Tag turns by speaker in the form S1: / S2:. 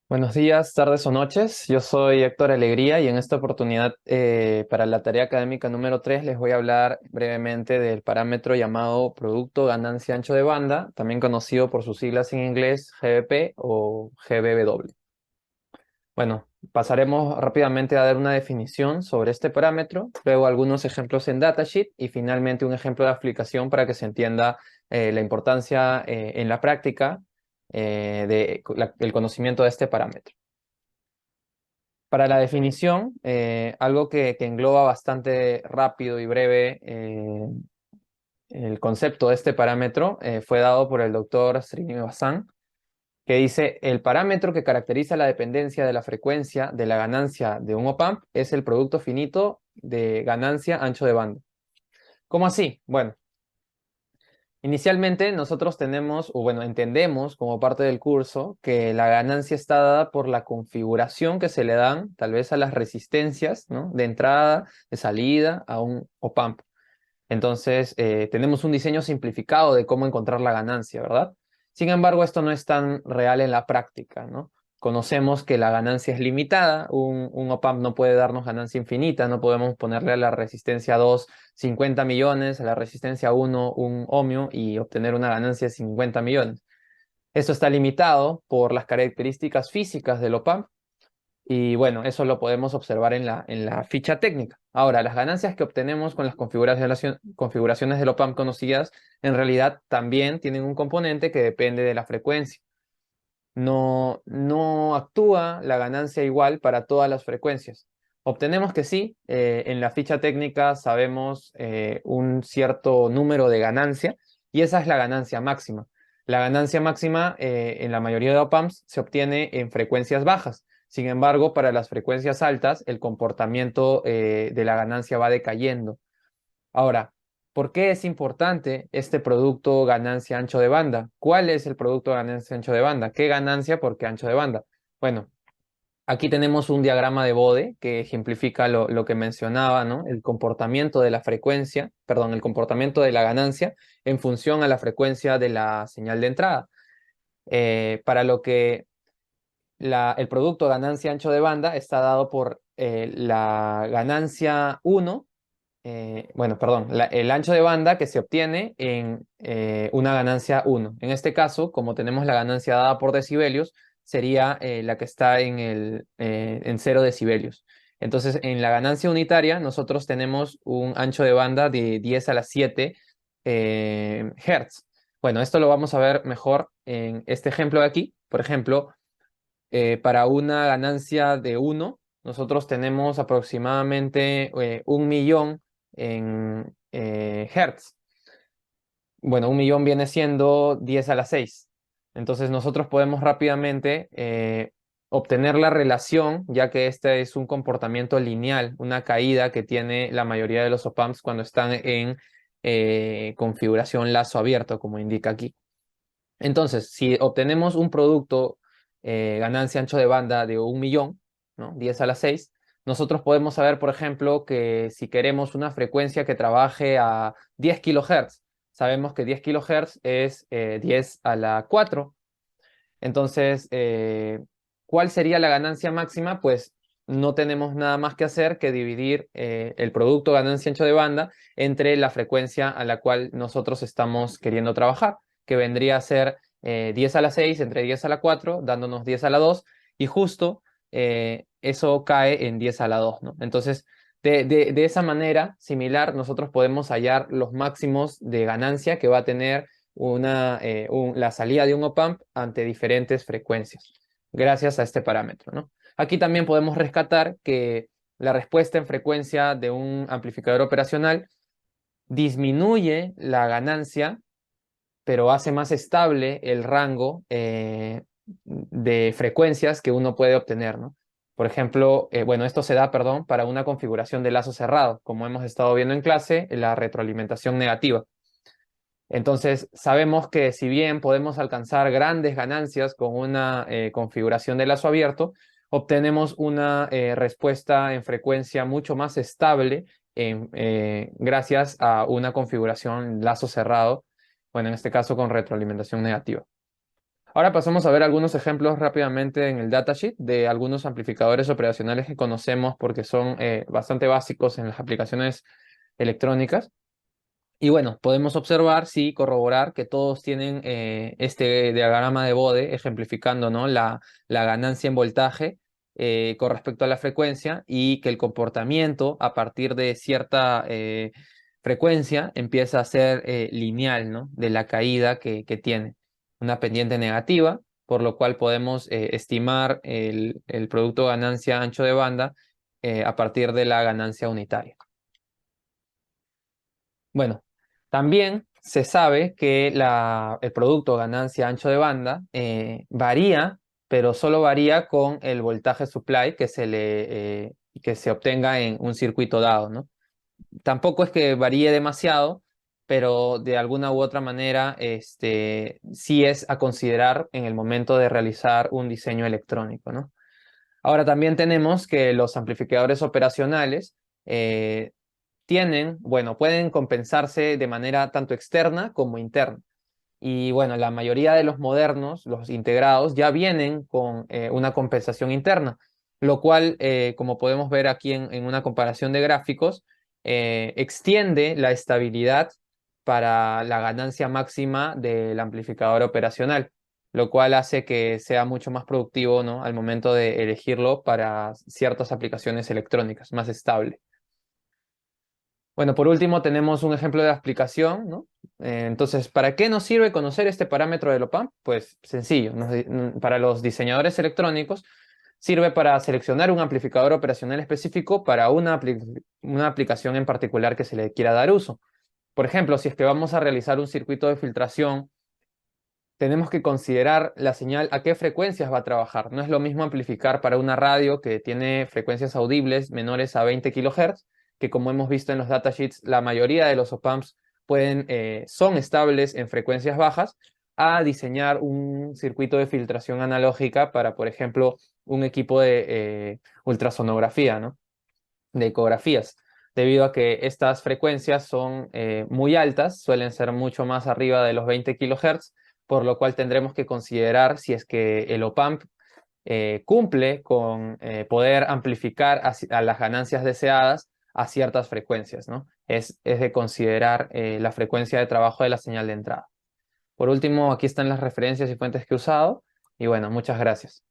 S1: Buenos días, tardes o noches. Yo soy Héctor Alegría y en esta oportunidad para la tarea académica número 3 les voy a hablar brevemente del parámetro llamado producto ganancia ancho de banda, también conocido por sus siglas en inglés GBP o GBW. Bueno, pasaremos rápidamente a dar una definición sobre este parámetro, luego algunos ejemplos en datasheet y finalmente un ejemplo de aplicación para que se entienda la importancia en la práctica del conocimiento de este parámetro. Para la definición, algo que engloba bastante rápido y breve el concepto de este parámetro fue dado por el doctor Srinivasan, que dice: el parámetro que caracteriza la dependencia de la frecuencia de la ganancia de un op-amp es el producto finito de ganancia ancho de banda. ¿Cómo así? Bueno, inicialmente nosotros tenemos, o bueno, entendemos como parte del curso que la ganancia está dada por la configuración que se le dan tal vez a las resistencias, ¿no?, de entrada, de salida a un op-amp. Entonces, tenemos un diseño simplificado de cómo encontrar la ganancia, ¿verdad? Sin embargo, esto no es tan real en la práctica, ¿no? Conocemos que la ganancia es limitada, un op-amp no puede darnos ganancia infinita, no podemos ponerle a la resistencia 2 50 millones, a la resistencia 1 un ohmio y obtener una ganancia de 50 millones. Esto está limitado por las características físicas del op-amp y bueno, eso lo podemos observar en la ficha técnica. Ahora, las ganancias que obtenemos con las configuraciones del op-amp conocidas, en realidad también tienen un componente que depende de la frecuencia. No actúa la ganancia igual para todas las frecuencias. Obtenemos que sí, en la ficha técnica sabemos un cierto número de ganancia y esa es la ganancia máxima. La ganancia máxima en la mayoría de op-amps se obtiene en frecuencias bajas. Sin embargo, para las frecuencias altas, el comportamiento de la ganancia va decayendo. Ahora, ¿por qué es importante este producto ganancia ancho de banda? ¿Cuál es el producto ganancia ancho de banda? ¿Qué ganancia por qué ancho de banda? Bueno, aquí tenemos un diagrama de Bode que ejemplifica lo que mencionaba, ¿no? El comportamiento de la frecuencia, perdón, el comportamiento de la ganancia en función a la frecuencia de la señal de entrada. Para lo que el producto ganancia ancho de banda está dado por la ganancia 1, bueno, perdón, el ancho de banda que se obtiene en una ganancia 1. En este caso, como tenemos la ganancia dada por decibelios, sería la que está en 0 decibelios. Entonces, en la ganancia unitaria, nosotros tenemos un ancho de banda de 10 a la 7 Hertz. Bueno, esto lo vamos a ver mejor en este ejemplo de aquí. Por ejemplo, para una ganancia de 1, nosotros tenemos aproximadamente 1 millón en Hertz. Bueno, 1 millón viene siendo 10 a la 6. Entonces nosotros podemos rápidamente obtener la relación, ya que este es un comportamiento lineal, una caída que tiene la mayoría de los op-amps cuando están en configuración lazo abierto, como indica aquí. Entonces, si obtenemos un producto ganancia ancho de banda de 1 millón, ¿no?, 10 a la 6, nosotros podemos saber, por ejemplo, que si queremos una frecuencia que trabaje a 10 kilohertz, sabemos que 10 kilohertz es 10 a la 4. Entonces, ¿cuál sería la ganancia máxima? Pues no tenemos nada más que hacer que dividir el producto ganancia ancho de banda entre la frecuencia a la cual nosotros estamos queriendo trabajar, que vendría a ser 10 a la 6 entre 10 a la 4, dándonos 10 a la 2, y justo eso cae en 10 a la 2, ¿no? Entonces, de esa manera similar, nosotros podemos hallar los máximos de ganancia que va a tener la salida de un op-amp ante diferentes frecuencias, gracias a este parámetro, ¿no? Aquí también podemos rescatar que la respuesta en frecuencia de un amplificador operacional disminuye la ganancia, pero hace más estable el rango de frecuencias que uno puede obtener, ¿no? Por ejemplo, bueno, esto se da, perdón, para una configuración de lazo cerrado, como hemos estado viendo en clase, la retroalimentación negativa. Entonces, sabemos que si bien podemos alcanzar grandes ganancias con una configuración de lazo abierto, obtenemos una respuesta en frecuencia mucho más estable gracias a una configuración lazo cerrado, bueno, en este caso con retroalimentación negativa. Ahora pasamos a ver algunos ejemplos rápidamente en el datasheet de algunos amplificadores operacionales que conocemos porque son bastante básicos en las aplicaciones electrónicas. Y bueno, podemos observar, sí, corroborar que todos tienen este diagrama de Bode ejemplificando, ¿no? la ganancia en voltaje con respecto a la frecuencia y que el comportamiento a partir de cierta frecuencia empieza a ser lineal, ¿no? De la caída que tiene una pendiente negativa, por lo cual podemos estimar el producto ganancia ancho de banda a partir de la ganancia unitaria. Bueno, también se sabe que el producto ganancia ancho de banda varía, pero solo varía con el voltaje supply que se obtenga en un circuito dado, ¿no? Tampoco es que varíe demasiado, pero de alguna u otra manera sí es a considerar en el momento de realizar un diseño electrónico, ¿no? Ahora también tenemos que los amplificadores operacionales bueno, pueden compensarse de manera tanto externa como interna. Y bueno, la mayoría de los modernos, los integrados, ya vienen con una compensación interna, lo cual, como podemos ver aquí en una comparación de gráficos, extiende la estabilidad para la ganancia máxima del amplificador operacional, lo cual hace que sea mucho más productivo, ¿no? Al momento de elegirlo para ciertas aplicaciones electrónicas, más estable. Bueno, por último tenemos un ejemplo de aplicación, ¿no? Entonces, ¿para qué nos sirve conocer este parámetro del OPAMP? Pues sencillo, para los diseñadores electrónicos sirve para seleccionar un amplificador operacional específico para una aplicación en particular que se le quiera dar uso. Por ejemplo, si es que vamos a realizar un circuito de filtración, tenemos que considerar la señal a qué frecuencias va a trabajar. No es lo mismo amplificar para una radio que tiene frecuencias audibles menores a 20 kHz, que como hemos visto en los datasheets, la mayoría de los op-amps son estables en frecuencias bajas, a diseñar un circuito de filtración analógica para, por ejemplo, un equipo de ultrasonografía, ¿no? De ecografías, debido a que estas frecuencias son muy altas, suelen ser mucho más arriba de los 20 kHz, por lo cual tendremos que considerar si es que el OPAMP cumple con poder amplificar a las ganancias deseadas a ciertas frecuencias, ¿no? Es de considerar la frecuencia de trabajo de la señal de entrada. Por último, aquí están las referencias y fuentes que he usado, y bueno, muchas gracias.